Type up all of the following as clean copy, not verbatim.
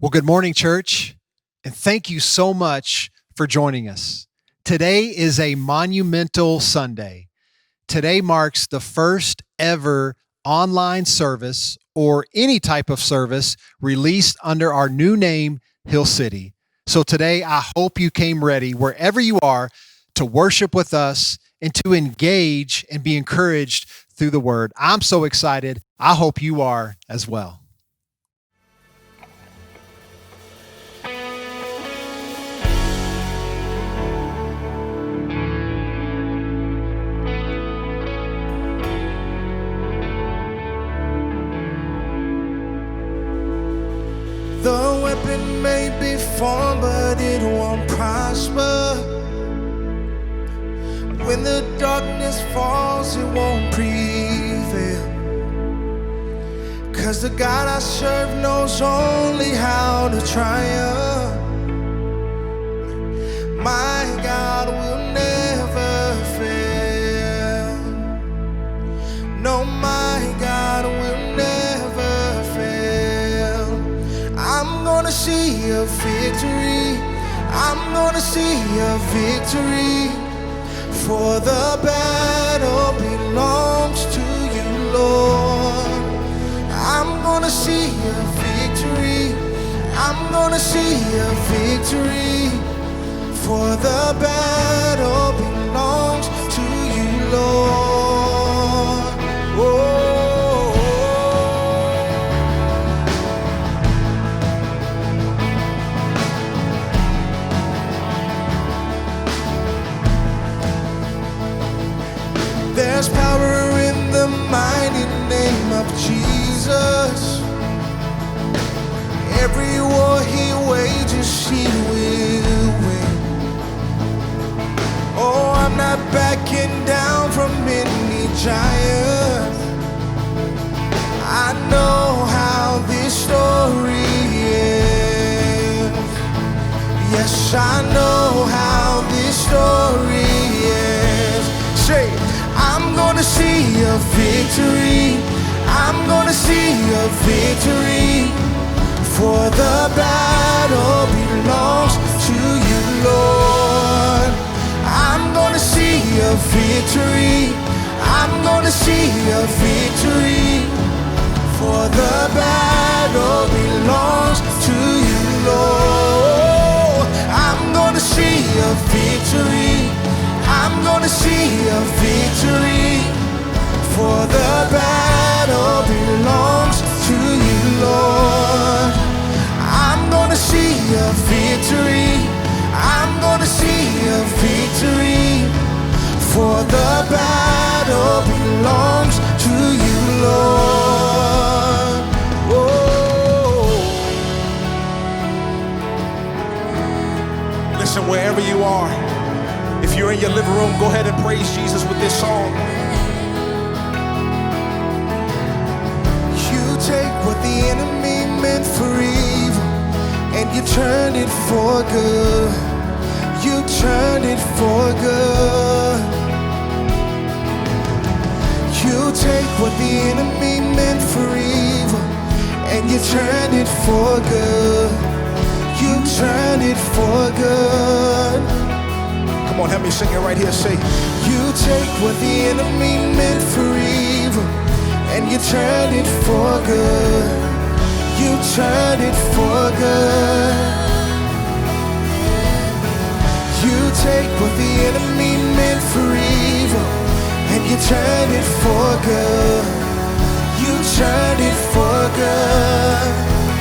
Well, good morning, church, and thank you so much for joining us. Today is a monumental Sunday. Today marks the first ever online service or any type of service released under our new name, Hill City. So today, I hope you came ready wherever you are to worship with us and to engage and be encouraged through the word. I'm so excited. I hope you are as well. The weapon may be formed, but it won't prosper. When the darkness falls, it won't prevail. 'Cause the God I serve knows only how to triumph. My God will never fail. No, my God will never fail. I'm gonna see a victory. I'm gonna see a victory. For the battle belongs to you, Lord. I'm gonna see a victory. I'm gonna see a victory. For the battle belongs to you, Lord. Oh. There's power in the mighty name of Jesus. Every war he wages, he will win. Oh, I'm not backing down from any giant. I know how this story ends. Yes, I know how this story ends. Say, I'm gonna see a victory. I'm gonna see a victory. For the battle belongs to you, Lord. I'm gonna see a victory. I'm gonna see a victory. For the battle belongs to you, Lord. I'm gonna see a victory. I'm gonna see a victory. For the battle belongs to you, Lord. I'm gonna see a victory. I'm gonna see a victory. For the battle belongs to you, Lord. Oh. Listen, wherever you are, if you're in your living room, go ahead and praise Jesus with this song. You take what the enemy meant for evil, and you turned it for good. You turned it for good. You take what the enemy meant for evil, and you turned it for good. You turned it for good. Come on, help me sing it right here. Say, you take what the enemy meant for evil, and you turned it for good. You turned it for good. You take what the enemy meant for evil, and you turned it for good. You turned it for good.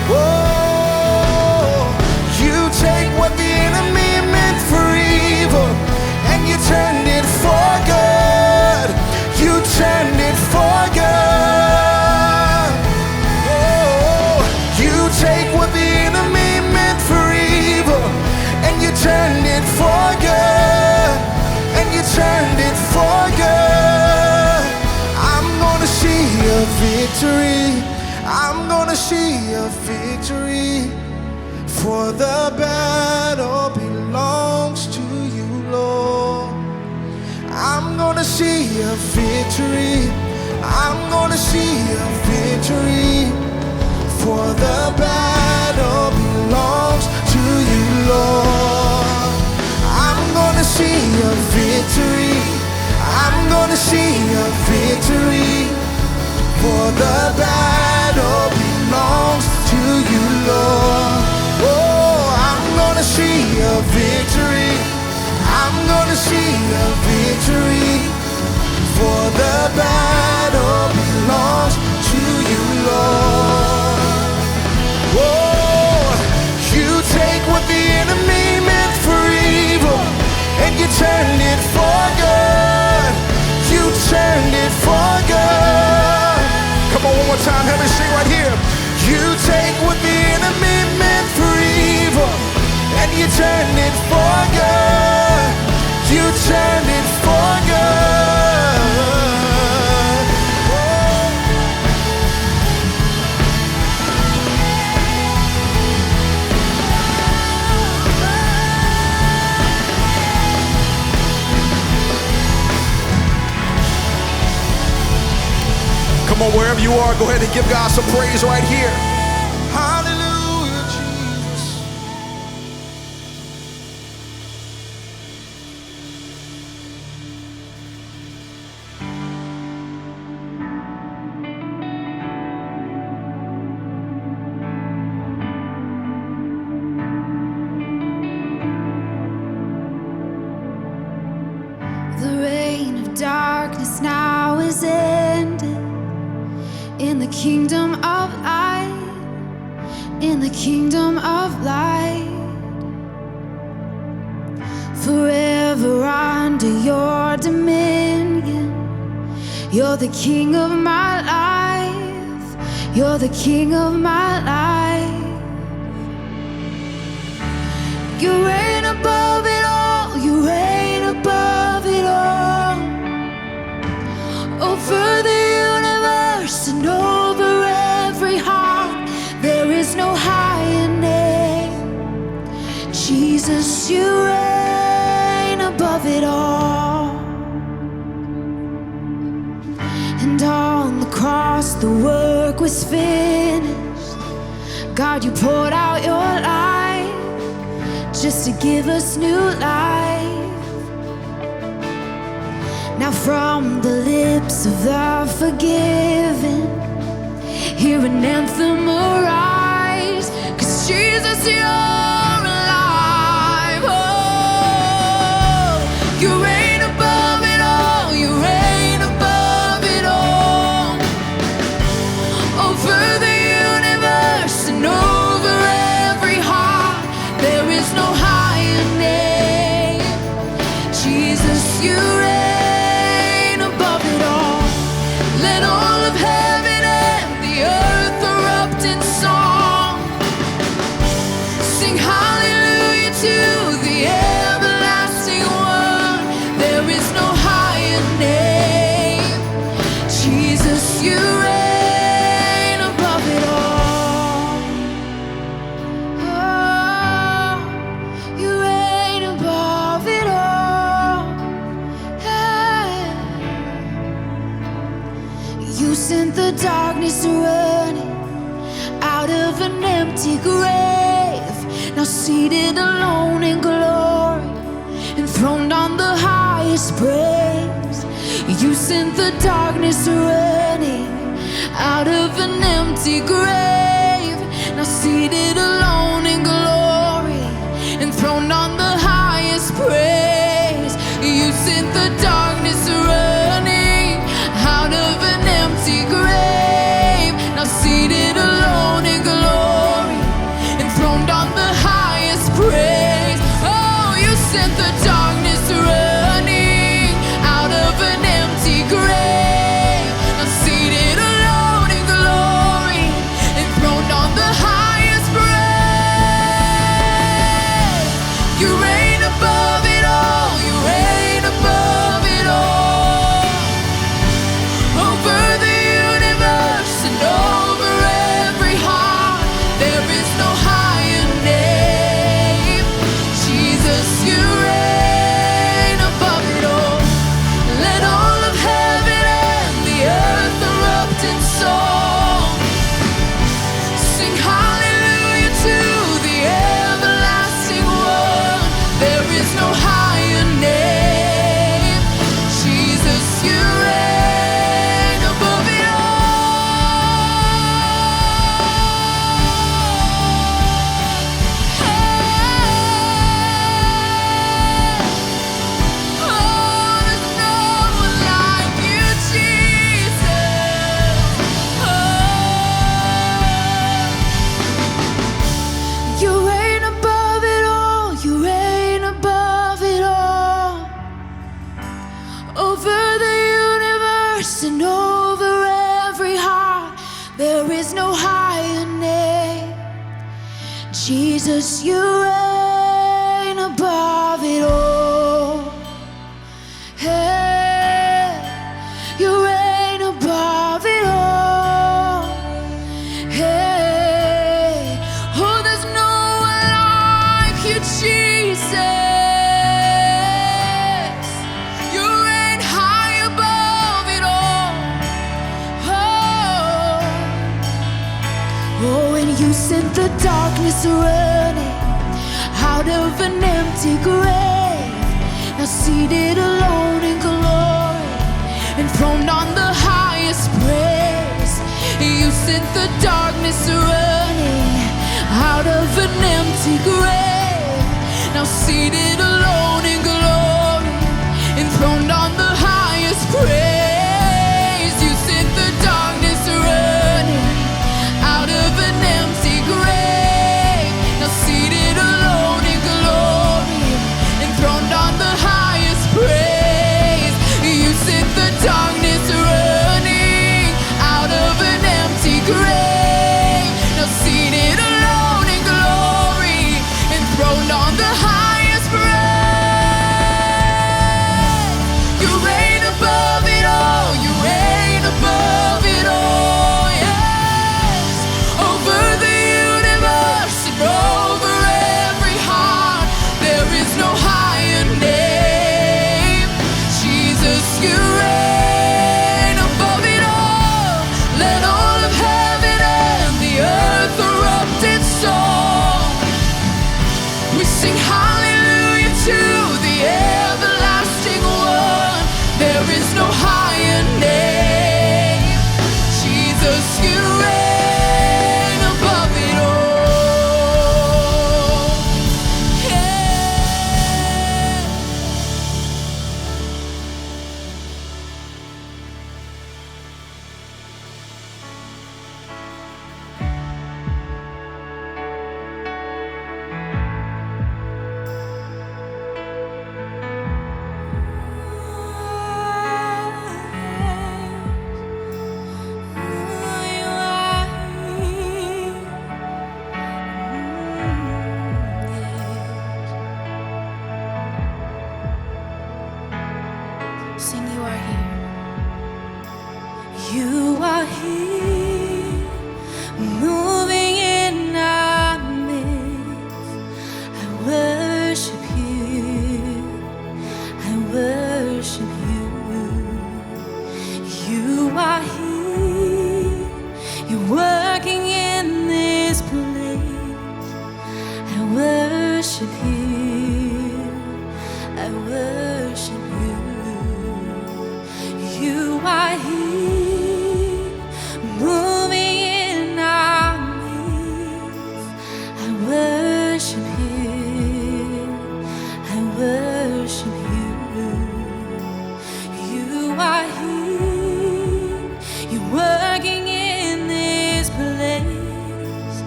Oh, you take what the enemy meant for evil, and you turned it for good. You turned it for good. Oh, you take what the enemy meant for evil, and you turned it for good. And you turned it for good. I'm gonna see a victory. I'm gonna see a victory. For the battle belongs to you, Lord. I'm gonna see a victory. I'm gonna see a victory. For the battle belongs see a victory, for the battle belongs to you, Lord. Oh, I'm gonna see a victory. I'm gonna see a victory, for the battle belongs to you, Lord. Oh, you take what the enemy meant for evil, and you turned it for good. You turned it for good. Come on, one more time, help me sing right here. You take what the enemy meant for evil, and you turned it for good. You turned it for good. Come on, wherever you are, go ahead and give God some praise right here. Hallelujah, Jesus. The reign of darkness now is ended. In the kingdom of light, in the kingdom of light, forever under your dominion. You're the king of my life, you're the king of my life. You reign above it all, you reign above it all. Over the universe and over every heart, there is no higher name. Jesus, you reign above it all. And on the cross the work was finished. God, you poured out your life just to give us new life. Now from the lips of the forgiven, hear an anthem arise, 'cause Jesus, you're alive. Oh, you reign above it all, you reign above it all. Over the universe and over every heart, there is no higher name. Jesus, you reign above it all. Let all of heaven and the earth erupt in song. Sing hallelujah to the everlasting one. There is no higher name. Jesus, you reign above it all. Oh, you reign above it all. Hey. You sent the darkness running out of an empty grave. Now seated alone in glory, enthroned on the highest praise. You sent the darkness running out of an empty grave. Now seated alone in glory, enthroned on the highest praise. You sent the darkness running out of an empty grave. Now seated alone in glory, enthroned on the highest praise. Oh, you sent the darkness running out of an empty grave. Now seated alone in glory, enthroned on the highest praise. Jesus, you reign above it all. Hey, you reign above it all. Hey, oh, there's no one like you, Jesus. You reign high above it all. Oh, and you sent the darkness running out of an empty grave, now seated alone in glory, enthroned on the highest praise. You sent the darkness running out of an empty grave, now seated alone in glory, enthroned on the highest praise. You sent the darkness running out of an empty grave, now seated alone in glory, enthroned on the highest praise. You sent the darkness running out of an empty grave, now seated alone in glory, enthroned on the highest praise. You reign above it all, you reign above it all, yes. Over the universe and over every heart, there is no higher name. Jesus, you reign above it all. Let all of heaven and the earth erupt in song. We sing hallelujah to the everlasting one. There is no higher name. Jesus, you reign above it all. Yeah. Sing, you are here. You are here, moving in our midst. I worship you. I worship you. You are here. You're working in this place. I worship you. I worship you. You are here, moving in our midst. I worship you. I worship you. You are here, you're working in this place.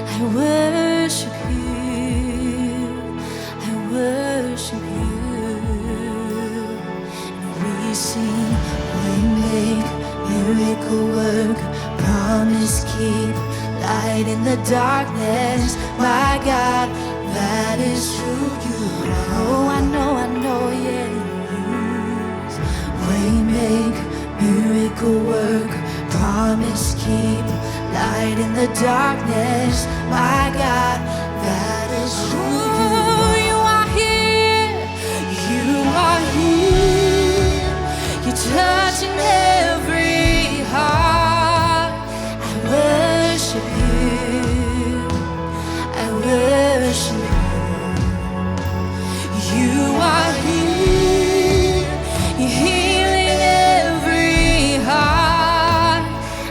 I worship you. I worship you. And we sing, we make miracle work, promise keep, light in the darkness. My God, that is who you are. I know, yeah. We make miracle work, promise keep, light in the darkness. My God, that is who you are. Here, you are here. You're touching every heart. I worship you. I worship you. You are here. You're healing every heart.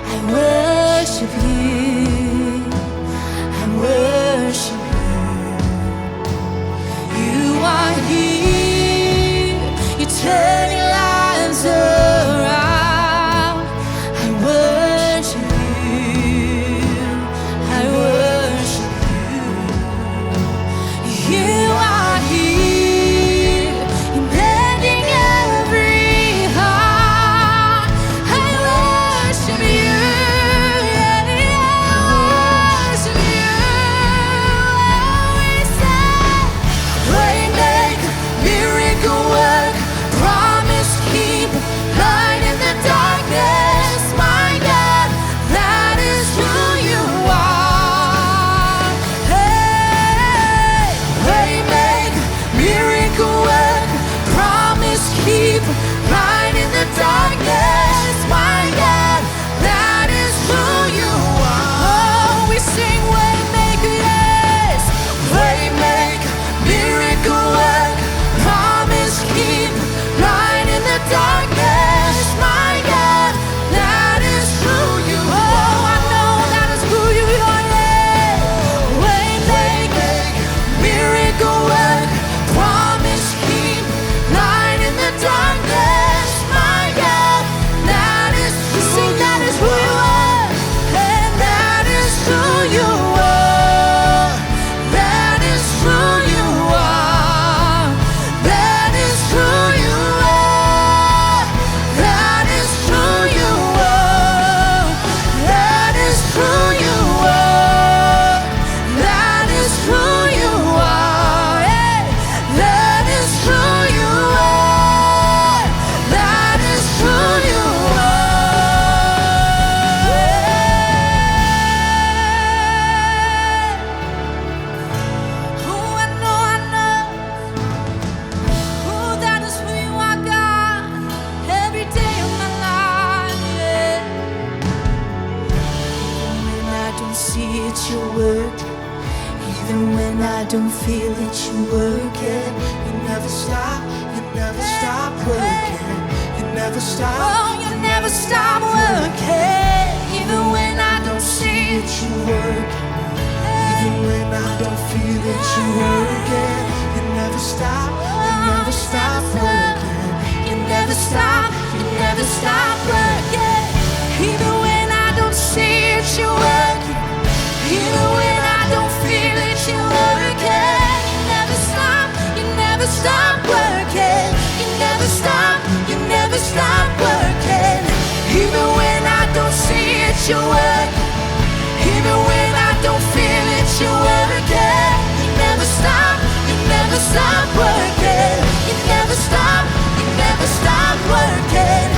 I worship you. I worship you. You are here. You're turning lives around. I worship you. I worship you. You are here. You're mending every heart. I worship you. Yeah, yeah. see it, you're working. Even when I don't feel it, you're working. You never stop working. You never stop. Oh, you never stop working. Even when I don't see it, you're working. Even when I don't feel it, you're working. You never stop working. You never stop working. Even when I don't see it, you're working. Even when I don't feel it, you're working. You never stop working. You never stop working. Even when I don't see it, you're working. Even when I don't feel it, you're working. You never stop working. You never stop working.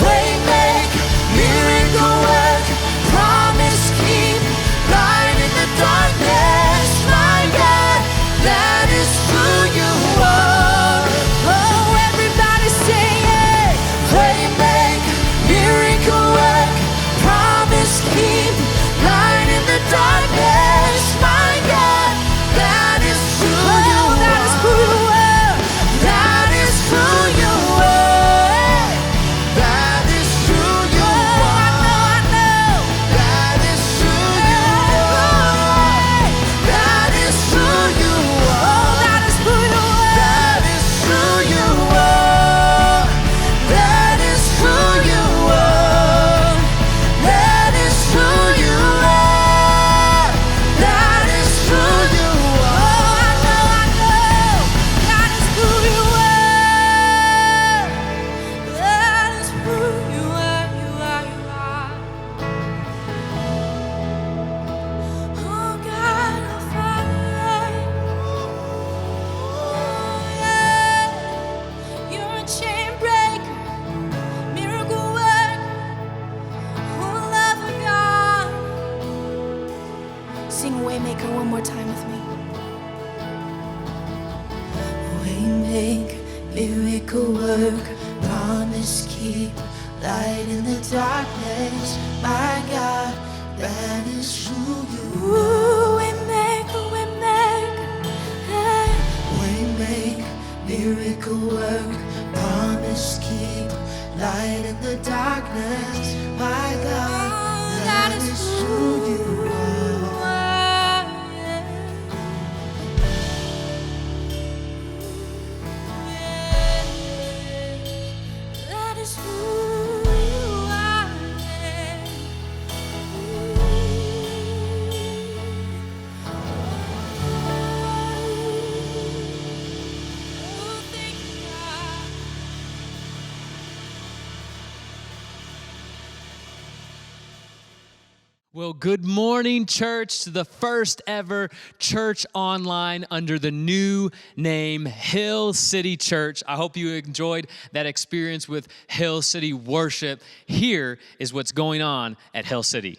Waymaker, miracle work, promise keep, light in the darkness. My God, that is who you are. Oh, everybody say it. Waymaker, miracle work, promise keep, light in the darkness. My God, that is who you are. That is who you are. That is who you are. That is who you are. I know. That is who you are. That is who you are. That is who you are. That is who you are. That is who you are. That is who you are. That is who you are. I know. That is who you are. That is who you are. You are. Oh God, oh Father. Oh yeah. You're a chain breaker, miracle worker, oh lover God. Sing Waymaker one more time with me. Waymaker, miracle worker, promise keep, light in the darkness. My God, that is who you are. Waymaker, hey. Waymaker, miracle worker, promise keep, light in the darkness. My God, that is who you are. That is who you are. Oh, thank you, God. Well, good morning, church, to the first ever church online under the new name, Hill City Church. I hope you enjoyed that experience with Hill City Worship. Here is what's going on at Hill City.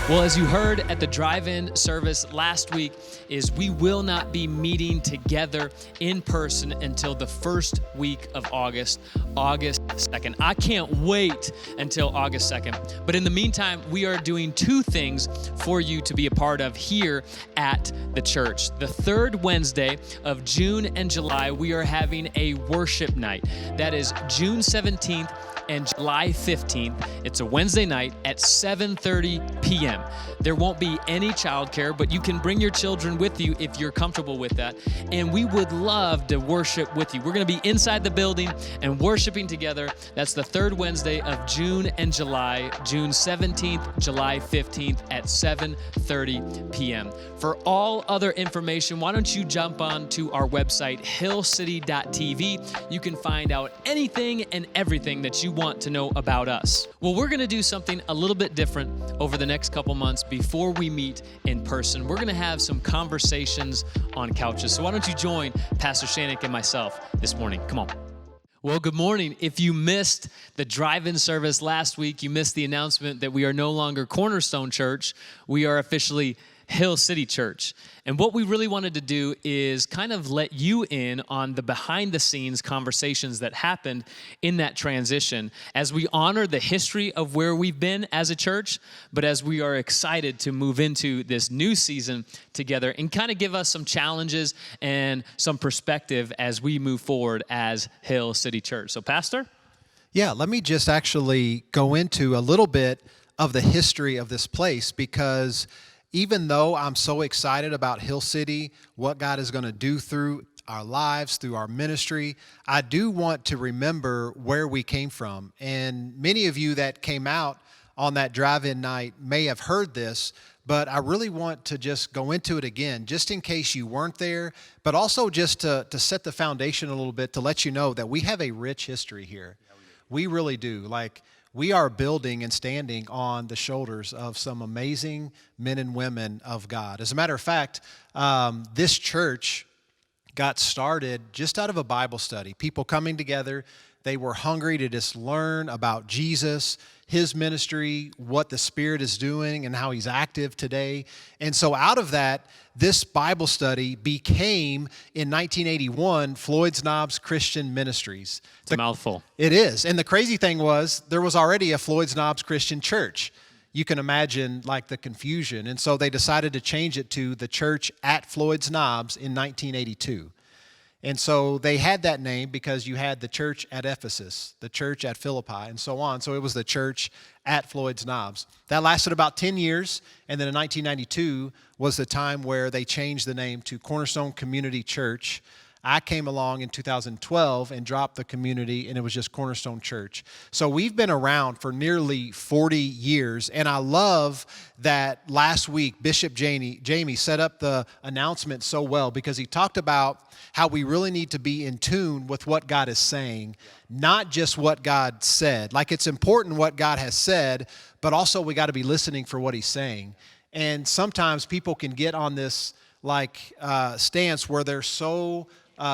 Well, as you heard at the drive-in service last week, is we will not be meeting together in person until the first week of August 2nd. I can't wait until August 2nd. But in the meantime, we are doing two things for you to be a part of here at the church. The third Wednesday of June and July, we are having a worship night. That is June 17th and July 15th. It's a Wednesday night at 7:30 p.m. There won't be any childcare, but you can bring your children with you if you're comfortable with that. And we would love to worship with you. We're going to be inside the building and worshiping together. That's the third Wednesday of June and July, June 17th, July 15th at 7:30 p.m. For all other information, why don't you jump on to our website, hillcity.tv. You can find out anything and everything that you want to know about us. Well, we're going to do something a little bit different over the next couple months before we meet in person. We're going to have some conversations on couches. So why don't you join Pastor Shanik and myself this morning? Come on. Well, good morning. If you missed the drive-in service last week, you missed the announcement that we are no longer Cornerstone Church. We are officially Hill City Church. And what we really wanted to do is kind of let you in on the behind-the-scenes conversations that happened in that transition as we honor the history of where we've been as a church, but as we are excited to move into this new season together and kind of give us some challenges and some perspective as we move forward as Hill City Church. So, Pastor? Yeah, let me just actually go into a little bit of the history of this place, because even though I'm so excited about Hill City, what God is going to do through our lives, through our ministry, I do want to remember where we came from. And many of you that came out on that drive-in night may have heard this, but I really want to just go into it again, just in case you weren't there, but also just to set the foundation a little bit, to let you know that we have a rich history here. We really do. Like, we are building and standing on the shoulders of some amazing men and women of God. As a matter of fact, this church got started just out of a Bible study. People coming together, they were hungry to just learn about Jesus, his ministry, what the Spirit is doing, and how he's active today. And so out of that, this Bible study became, in 1981, Floyd's Knobs Christian Ministries. It's a mouthful. It is. And the crazy thing was, there was already a Floyd's Knobs Christian Church. You can imagine, like, the confusion. And so they decided to change it to the Church at Floyd's Knobs in 1982. And so they had that name because you had the church at Ephesus, the church at Philippi, and so on. So it was the church at Floyd's Knobs. That lasted about 10 years, and then in 1992 was the time where they changed the name to Cornerstone Community Church. I came along in 2012 and dropped the community, and it was just Cornerstone Church. So we've been around for nearly 40 years, and I love that last week Bishop Jamie set up the announcement so well, because he talked about how we really need to be in tune with what God is saying, not just what God said. Like, it's important what God has said, but also we got to be listening for what he's saying. And sometimes people can get on this stance where they're so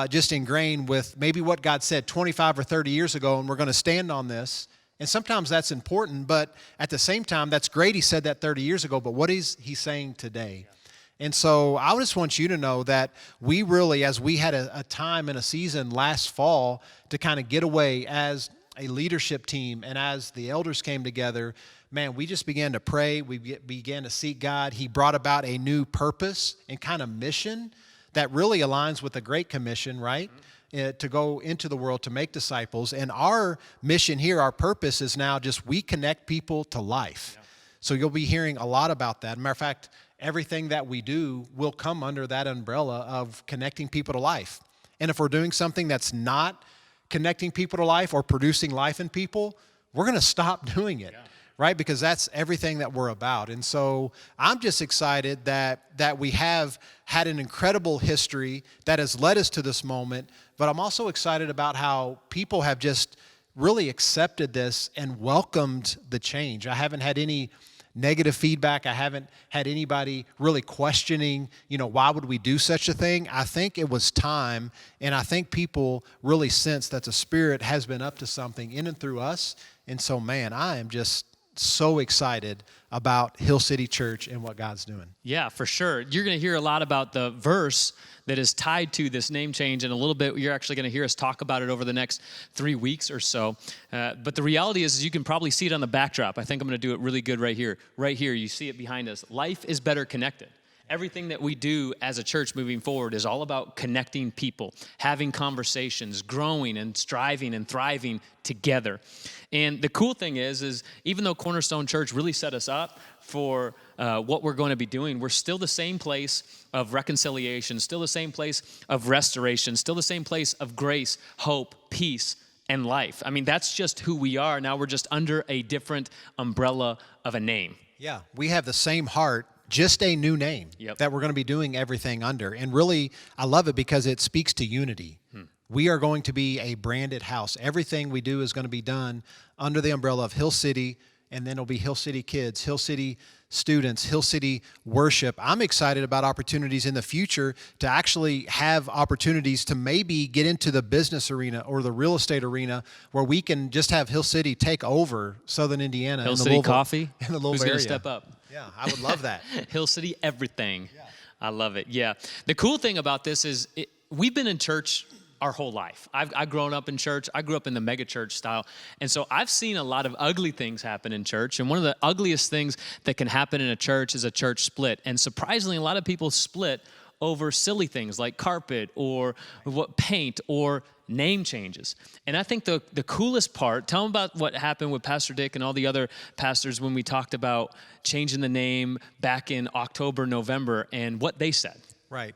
just ingrained with maybe what God said 25 or 30 years ago, and we're going to stand on this. And sometimes that's important, but at the same time, that's great he said that 30 years ago, but what is he saying today? And so I just want you to know that we really, as we had a time and a season last fall to kind of get away as a leadership team and as the elders came together, man, we just began to pray. We began to seek God. He brought about a new purpose and kind of mission that really aligns with the Great Commission, right? To go into the world to make disciples. And our mission here, our purpose is now just we connect people to life. So you'll be hearing a lot about that. Matter of fact, everything that we do will come under that umbrella of connecting people to life. And if we're doing something that's not connecting people to life or producing life in people, we're going to stop doing it, right? Because that's everything that we're about. And so I'm just excited that we have had an incredible history that has led us to this moment, but I'm also excited about how people have just really accepted this and welcomed the change. I haven't had any negative feedback. I haven't had anybody really questioning, why would we do such a thing? I think it was time, and I think people really sense that the Spirit has been up to something in and through us. And so, man, I am just so excited about Hill City Church and what God's doing. Yeah, for sure. You're going to hear a lot about the verse that is tied to this name change, and a little bit you're actually going to hear us talk about it over the next 3 weeks or so. But the reality is you can probably see it on the backdrop. I think I'm going to do it really good right here. Right here, you see it behind us. Life is better connected. Everything that we do as a church moving forward is all about connecting people, having conversations, growing and striving and thriving together. And the cool thing is even though Cornerstone Church really set us up for what we're going to be doing, we're still the same place of reconciliation, still the same place of restoration, still the same place of grace, hope, peace, and life. I mean, that's just who we are. Now we're just under a different umbrella of a name. Yeah, we have the same heart, just a new name that we're going to be doing everything under. And really, I love it because it speaks to unity. We are going to be a branded house. Everything we do is going to be done under the umbrella of Hill City, and then it'll be Hill City Kids, Hill City Students, Hill City Worship. I'm excited about opportunities in the future to actually have opportunities to maybe get into the business arena or the real estate arena where we can just have Hill City take over Southern Indiana. Hill City Coffee? In the Louisville Who's going area. to step up? Yeah, I would love that. Hill City, everything. Yeah. I love it. Yeah. The cool thing about this is we've been in church our whole life. I've grown up in church. I grew up in the mega church style. And so I've seen a lot of ugly things happen in church. And one of the ugliest things that can happen in a church is a church split. And surprisingly, a lot of people split over silly things like carpet or paint or name changes. And I think the coolest part, tell them about what happened with Pastor Dick and all the other pastors when we talked about changing the name back in October, November, and what they said. Right.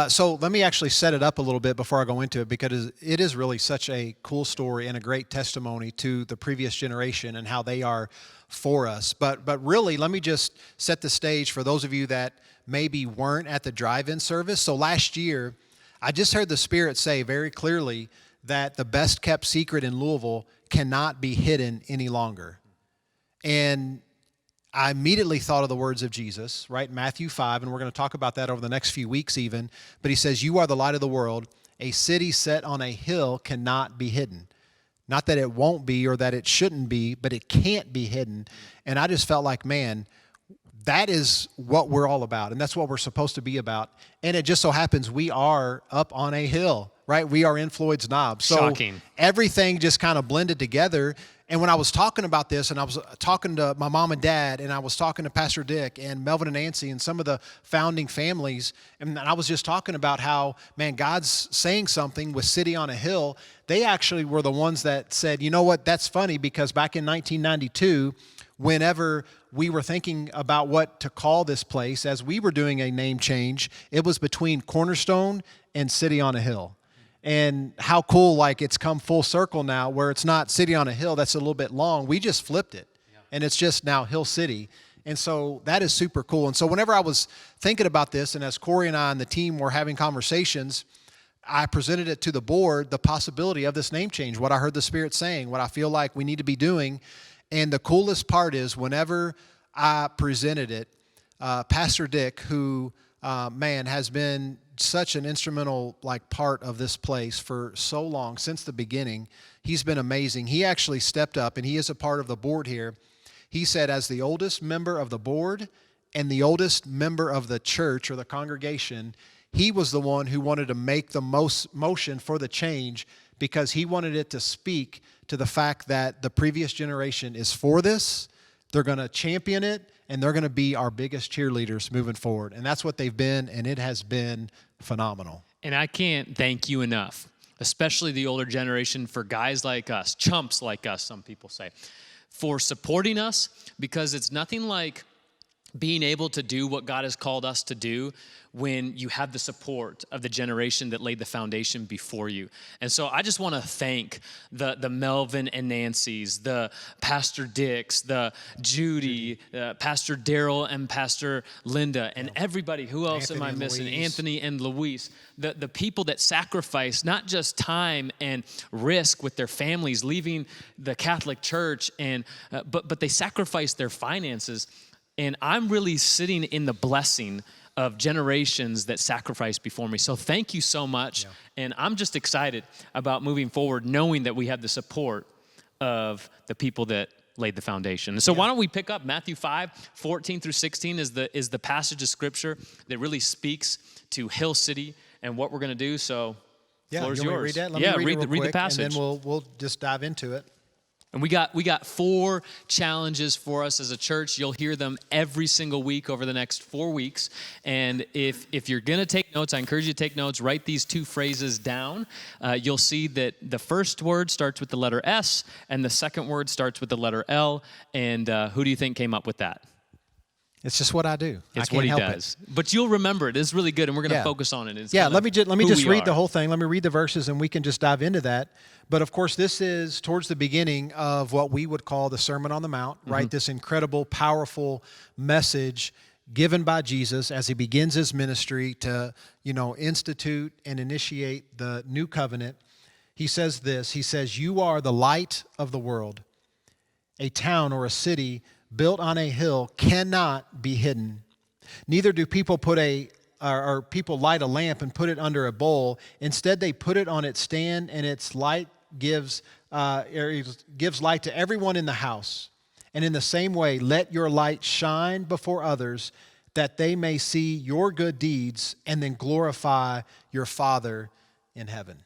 So let me actually set it up a little bit before I go into it, because it is really such a cool story and a great testimony to the previous generation and how they are for us. But really, let me just set the stage for those of you that maybe weren't at the drive-in service. So last year, I just heard the Spirit say very clearly that the best kept secret in Louisville cannot be hidden any longer. And I immediately thought of the words of Jesus, right? Matthew 5, and we're going to talk about that over the next few weeks even. But he says, "You are the light of the world. A city set on a hill cannot be hidden." Not that it won't be or that it shouldn't be, but it can't be hidden. And I just felt like, man, that is what we're all about, and that's what we're supposed to be about. And it just so happens we are up on a hill, right? We are in Floyd's Knob. So Shocking. Everything just kind of blended together. And when I was talking about this, and I was talking to my mom and dad, and I was talking to Pastor Dick and Melvin and Nancy and some of the founding families, and I was just talking about how, man, God's saying something with City on a Hill. They actually were the ones that said, you know what, that's funny, because back in 1992, whenever we were thinking about what to call this place, as we were doing a name change, it was between Cornerstone and City on a Hill. And how cool, like, it's come full circle now, where it's not City on a Hill, that's a little bit long. We just flipped it, and it's just now Hill City. And so that is super cool. And so whenever I was thinking about this, and as Corey and I and the team were having conversations, I presented it to the board, the possibility of this name change, what I heard the Spirit saying, what I feel like we need to be doing. And the coolest part is whenever I presented it, Pastor Dick, who, man, has been such an instrumental part of this place for so long, since the beginning. He's been amazing. He actually stepped up, and he is a part of the board here. He said, as the oldest member of the board and the oldest member of the church or the congregation, he was the one who wanted to make the most motion for the change, because he wanted it to speak to the fact that the previous generation is for this. They're going to champion it, and they're going to be our biggest cheerleaders moving forward. And that's what they've been, and it has been phenomenal. And I can't thank you enough, especially the older generation, for guys like us, chumps like us, some people say, for supporting us, because it's nothing like being able to do what God has called us to do when you have the support of the generation that laid the foundation before you. And so I just want to thank the Melvin and Nancy's, the Pastor Dicks, the Judy, Pastor Daryl and Pastor Linda, and everybody. Who else am I missing? Anthony and Luis. The people that sacrifice not just time and risk with their families, leaving the Catholic Church, and but they sacrifice their finances. And I'm really sitting in the blessing of generations that sacrificed before me. So thank you so much. Yeah. And I'm just excited about moving forward, knowing that we have the support of the people that laid the foundation. And so why don't we pick up Matthew 5:14 through 16 is the passage of Scripture that really speaks to Hill City and what we're going to do. So floor is yours. Read that? Let me read the passage. And then we'll just dive into it. And we got 4 challenges for us as a church. You'll hear them every single week over the next 4 weeks. And if you're going to take notes, I encourage you to take notes. Write these 2 phrases down. You'll see that the first word starts with the letter S, and the second word starts with the letter L. And who do you think came up with that? It's just what I do. It's what he does. But you'll remember it. It's really good, and we're going to focus on it. Let me just read the whole thing. Let me read the verses, and we can just dive into that. But, of course, this is towards the beginning of what we would call the Sermon on the Mount, right? This incredible, powerful message given by Jesus as he begins his ministry to, institute and initiate the new covenant. He says this. He says, "You are the light of the world. A town or a city built on a hill cannot be hidden. Neither do people people light a lamp and put it under a bowl. Instead, they put it on its stand, and its light gives light to everyone in the house. And in the same way, let your light shine before others, that they may see your good deeds and then glorify your Father in heaven.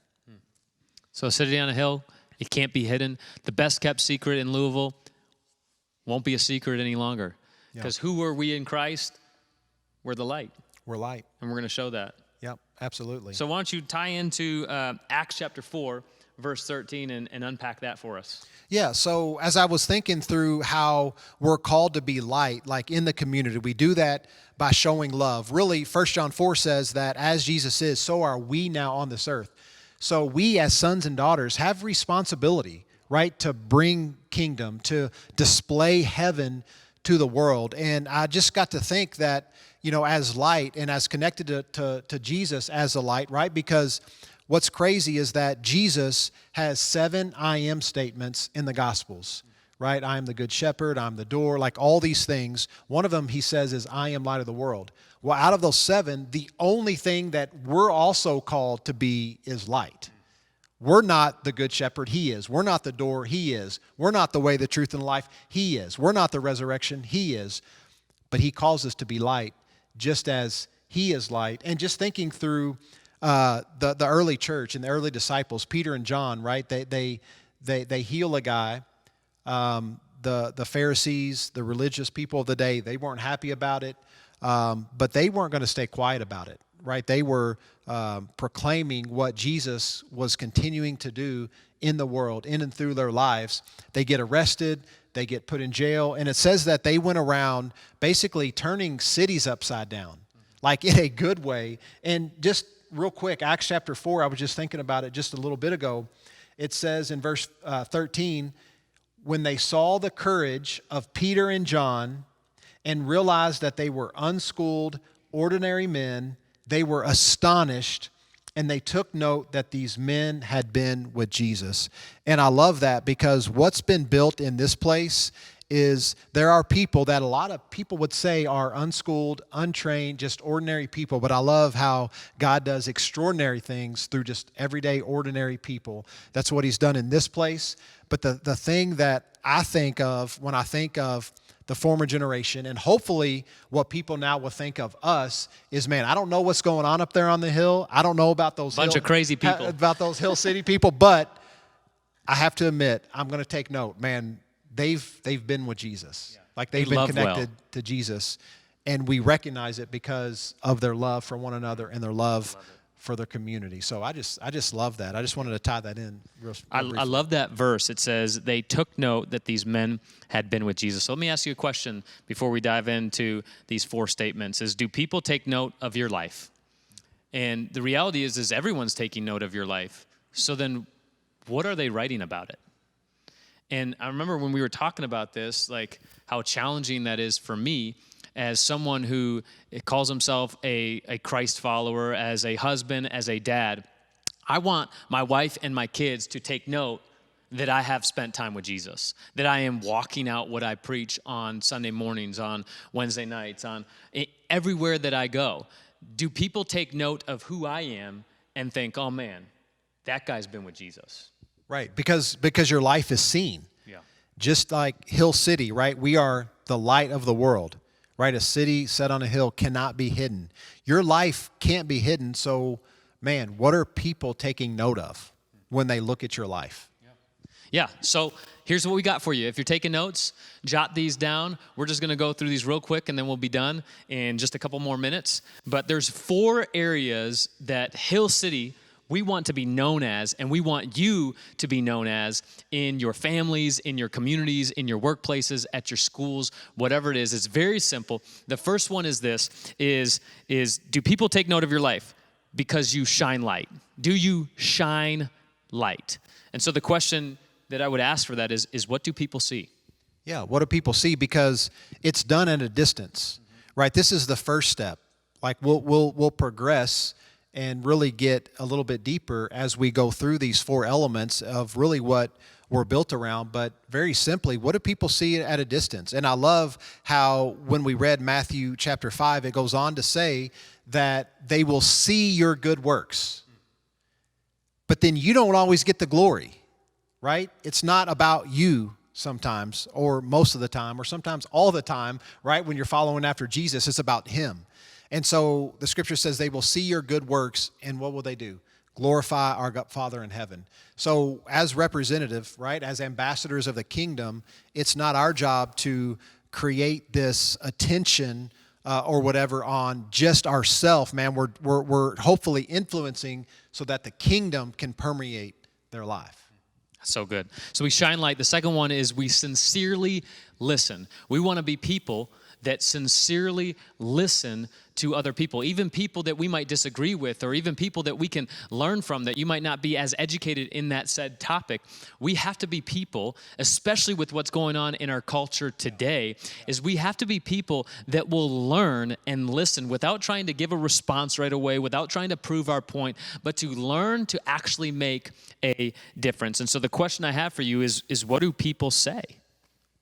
So a city on a hill, it can't be hidden. The best kept secret in Louisville won't be a secret any longer. Because who are we in Christ? We're the light. We're light. And we're going to show that. Yep, absolutely. So why don't you tie into Acts chapter 4, verse 13, and unpack that for us. Yeah, so as I was thinking through how we're called to be light, like in the community, we do that by showing love. Really, 1 John 4 says that as Jesus is, so are we now on this earth. So we as sons and daughters have responsibility, right, to bring kingdom, to display heaven to the world. And I just got to think that, you know, as light and as connected to Jesus as a light, right, because what's crazy is that Jesus has 7 I am statements in the Gospels, right? I am the good shepherd, I'm the door, like all these things. One of them he says is, I am light of the world. Well, out of those 7, the only thing that we're also called to be is light. We're not the good shepherd, he is. We're not the door, he is. We're not the way, the truth, and the life, he is. We're not the resurrection, he is. But he calls us to be light, just as he is light. And just thinking through the early church and the early disciples, Peter and John, right? They heal a guy. The Pharisees, the religious people of the day, they weren't happy about it, but they weren't going to stay quiet about it, right? They were proclaiming what Jesus was continuing to do in the world, in and through their lives. They get arrested, they get put in jail, and it says that they went around basically turning cities upside down, like in a good way. And just real quick, Acts chapter 4, I was just thinking about it just a little bit ago. It says in verse 13, when they saw the courage of Peter and John and realized that they were unschooled, ordinary men, they were astonished, and they took note that these men had been with Jesus. And I love that, because what's been built in this place is there are people that a lot of people would say are unschooled, untrained, just ordinary people. But I love how God does extraordinary things through just everyday, ordinary people. That's what he's done in this place. But the thing that I think of when I think of the former generation, and hopefully what people now will think of us, is, man, I don't know what's going on up there on the hill. I don't know about those bunch of crazy people, about those Hill City people. But I have to admit, I'm going to take note, man. They've been with Jesus. Like they've been connected to Jesus, and we recognize it because of their love for one another and their love for their community. So I just love that. I just wanted to tie that in real briefly. I love that verse. It says they took note that these men had been with Jesus. So let me ask you a question before we dive into these 4 statements: is, do people take note of your life? And the reality is everyone's taking note of your life. So then what are they writing about it? And I remember when we were talking about this, like how challenging that is for me as someone who calls himself a Christ follower, as a husband, as a dad. I want my wife and my kids to take note that I have spent time with Jesus, that I am walking out what I preach on Sunday mornings, on Wednesday nights, on everywhere that I go. Do people take note of who I am and think, oh man, that guy's been with Jesus? Right, because your life is seen. Yeah. Just like Hill City, right? We are the light of the world, right? A city set on a hill cannot be hidden. Your life can't be hidden, so, man, what are people taking note of when they look at your life? Yeah, so here's what we got for you. If you're taking notes, jot these down. We're just going to go through these real quick, and then we'll be done in just a couple more minutes. But there's 4 areas that Hill City we want to be known as, and we want you to be known as in your families, in your communities, in your workplaces, at your schools, whatever it is. It's very simple. The first one is this, is do people take note of your life? Because you shine light. Do you shine light? And so the question that I would ask for that is what do people see? Yeah, what do people see? Because it's done at a distance, right? This is the first step. Like we'll progress and really get a little bit deeper as we go through these 4 elements of really what we're built around. But very simply, what do people see at a distance? And I love how when we read Matthew chapter 5, it goes on to say that they will see your good works. But then you don't always get the glory, right? It's not about you sometimes, or most of the time, or sometimes all the time, right? When you're following after Jesus, it's about him. And so the scripture says they will see your good works, and what will they do? Glorify our Father in heaven. So as representative, right, as ambassadors of the kingdom, it's not our job to create this attention or whatever on just ourselves, man. We're hopefully influencing so that the kingdom can permeate their life. So good. So we shine light. The second one is we sincerely listen. We want to be people that sincerely listen to other people, even people that we might disagree with, or even people that we can learn from that you might not be as educated in that said topic. We have to be people, especially with what's going on in our culture today, is we have to be people that will learn and listen without trying to give a response right away, without trying to prove our point, but to learn to actually make a difference. And so the question I have for you is what do people say?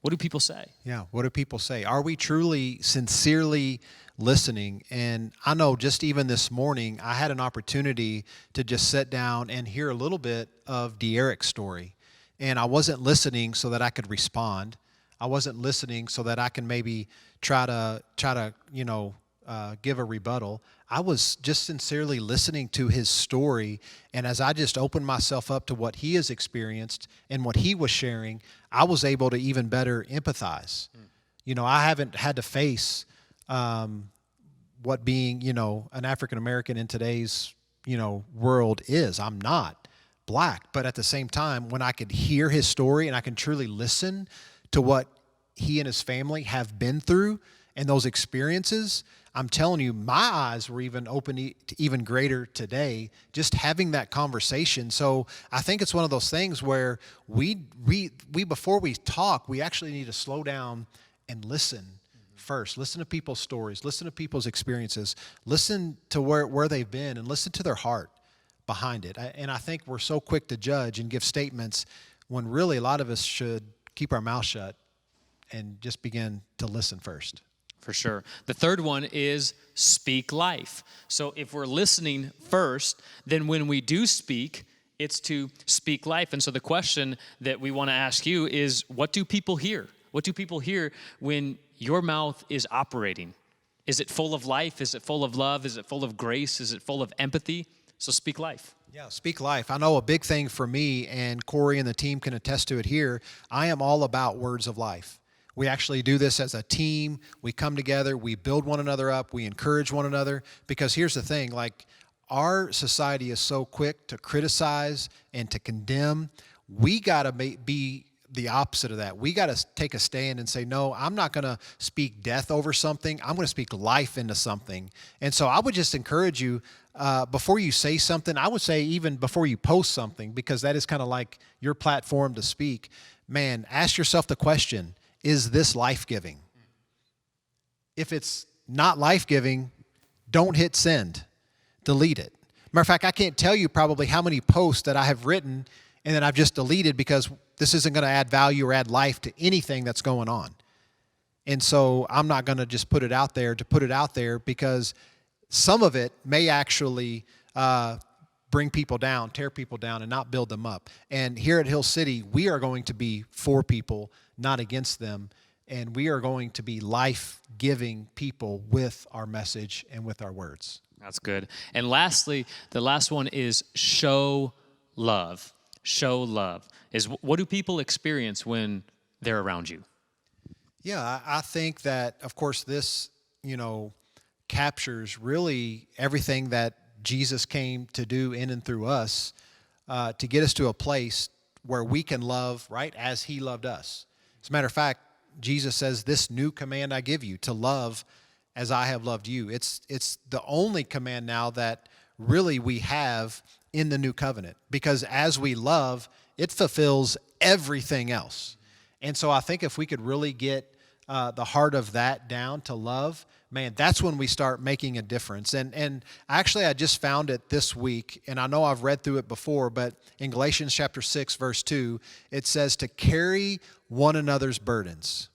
What do people say? Yeah, what do people say? Are we truly, sincerely listening? And I know just even this morning, I had an opportunity to just sit down and hear a little bit of De'Eric's story. And I wasn't listening so that I could respond. I wasn't listening so that I can maybe try to give a rebuttal. I was just sincerely listening to his story, and as I just opened myself up to what he has experienced and what he was sharing, I was able to even better empathize. You know, I haven't had to face what being, an African American in today's, world is. I'm not black, but at the same time, when I could hear his story and I can truly listen to what he and his family have been through and those experiences, I'm telling you, my eyes were even open to even greater today, just having that conversation. So I think it's one of those things where we before we talk, we actually need to slow down and listen first. Listen to people's stories, listen to people's experiences, listen to where they've been, and listen to their heart behind it. And I think we're so quick to judge and give statements when really a lot of us should keep our mouth shut and just begin to listen first. For sure. The third one is speak life. So if we're listening first, then when we do speak, it's to speak life. And so the question that we want to ask you is, what do people hear? What do people hear when your mouth is operating? Is it full of life? Is it full of love? Is it full of grace? Is it full of empathy? So speak life. Yeah, speak life. I know a big thing for me, and Corey and the team can attest to it here, I am all about words of life. We actually do this as a team. We come together, we build one another up, we encourage one another, because here's the thing, like our society is so quick to criticize and to condemn. We got to be the opposite of that. We got to take a stand and say, no, I'm not going to speak death over something. I'm going to speak life into something. And so I would just encourage you, before you say something, I would say even before you post something, because that is kind of like your platform to speak, man, ask yourself the question, is this life-giving? If it's not life-giving, don't hit send. Delete it. Matter of fact, I can't tell you probably how many posts that I have written and then I've just deleted because this isn't going to add value or add life to anything that's going on. And so I'm not going to just put it out there to put it out there, because some of it may actually bring people down, tear people down, and not build them up. And here at Hill City, we are going to be for people, not against them. And we are going to be life-giving people with our message and with our words. That's good. And lastly, the last one is show love. Show love. Is what do people experience when they're around you? Yeah, I think that, of course, this, captures really everything that Jesus came to do in and through us, to get us to a place where we can love, right, as he loved us. As a matter of fact, Jesus says, this new command I give you, to love as I have loved you. It's the only command now that really we have in the new covenant, because as we love, it fulfills everything else. And so I think if we could really get the heart of that down to love, man, that's when we start making a difference. And actually, I just found it this week, and I know I've read through it before, but in Galatians chapter 6, verse 2, it says to carry one another's burdens.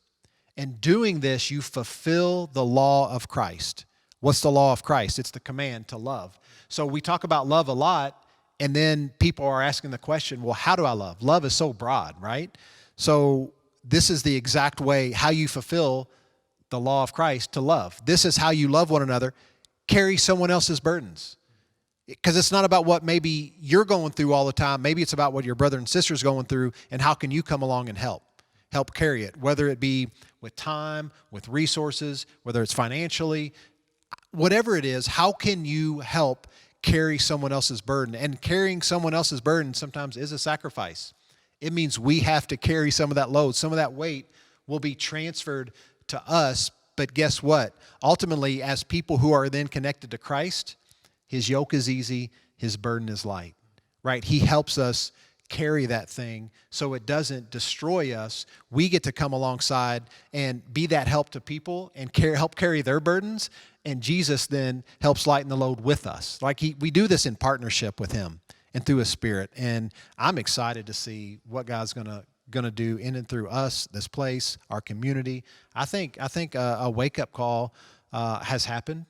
And doing this, you fulfill the law of Christ. What's the law of Christ? It's the command to love. So we talk about love a lot, and then people are asking the question, well, how do I love? Love is so broad, right? So this is the exact way how you fulfill the law of Christ to love. This is how you love one another. Carry someone else's burdens. Because it's not about what maybe you're going through all the time. Maybe it's about what your brother and sister is going through, and how can you come along and help carry it, whether it be with time, with resources, whether it's financially, whatever it is. How can you help carry someone else's burden? And carrying someone else's burden sometimes is a sacrifice. It means we have to carry some of that load. Some of that weight will be transferred to us. But guess what? Ultimately, as people who are then connected to Christ, his yoke is easy, his burden is light, right? He helps us carry that thing so it doesn't destroy us. We get to come alongside and be that help to people and help carry their burdens. And Jesus then helps lighten the load with us. Like we do this in partnership with him and through his Spirit. And I'm excited to see what God's gonna do in and through us, this place, our community. I think a wake-up call has happened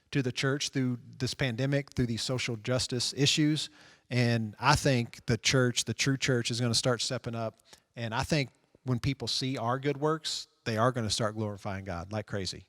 to the church through this pandemic, through these social justice issues. And I think the church, the true church, is going to start stepping up. And I think when people see our good works, they are going to start glorifying God like crazy.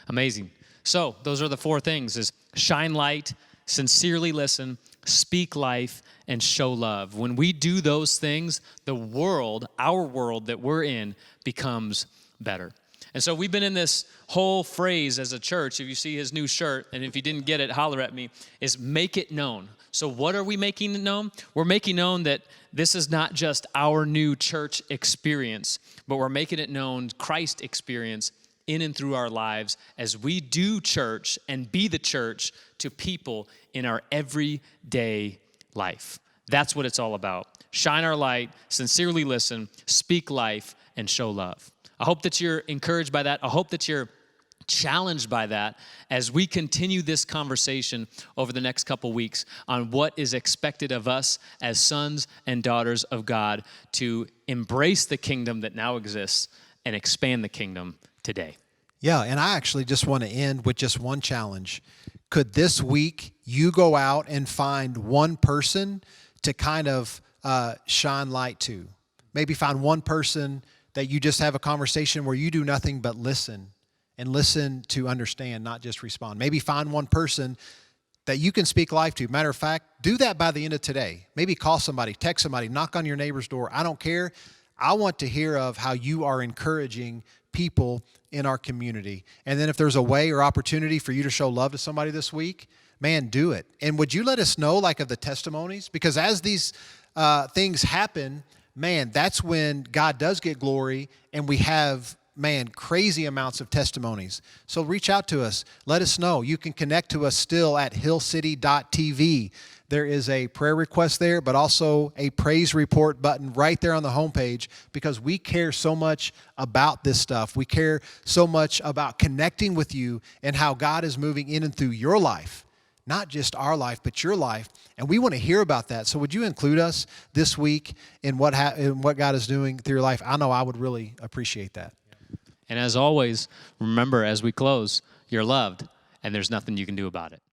Amazing. So those are the 4 things: is shine light, sincerely listen, speak life, and show love. When we do those things, the world, our world that we're in, becomes better. And so we've been in this whole phrase as a church. If you see his new shirt, and if you didn't get it, holler at me, is make it known. So what are we making it known? We're making known that this is not just our new church experience, but we're making it known Christ experience in and through our lives as we do church and be the church to people in our everyday life. That's what it's all about. Shine our light, sincerely listen, speak life, and show love. I hope that you're encouraged by that. I hope that you're challenged by that as we continue this conversation over the next couple weeks on what is expected of us as sons and daughters of God to embrace the kingdom that now exists and expand the kingdom today. Yeah, and I actually just want to end with just one challenge. Could this week you go out and find one person to kind of shine light to? Maybe find one person that you just have a conversation where you do nothing but listen, and listen to understand, not just respond. Maybe find one person that you can speak life to. Matter of fact, do that by the end of today. Maybe call somebody, text somebody, knock on your neighbor's door. I don't care. I want to hear of how you are encouraging people in our community. And then if there's a way or opportunity for you to show love to somebody this week, man, do it. And would you let us know, like, of the testimonies? Because as these things happen, man, that's when God does get glory, and we have, man, crazy amounts of testimonies. So reach out to us. Let us know. You can connect to us still at hillcity.tv. There is a prayer request there, but also a praise report button right there on the homepage, because we care so much about this stuff. We care so much about connecting with you and how God is moving in and through your life. Not just our life, but your life. And we want to hear about that. So would you include us this week in what God is doing through your life? I know I would really appreciate that. And as always, remember as we close, you're loved, and there's nothing you can do about it.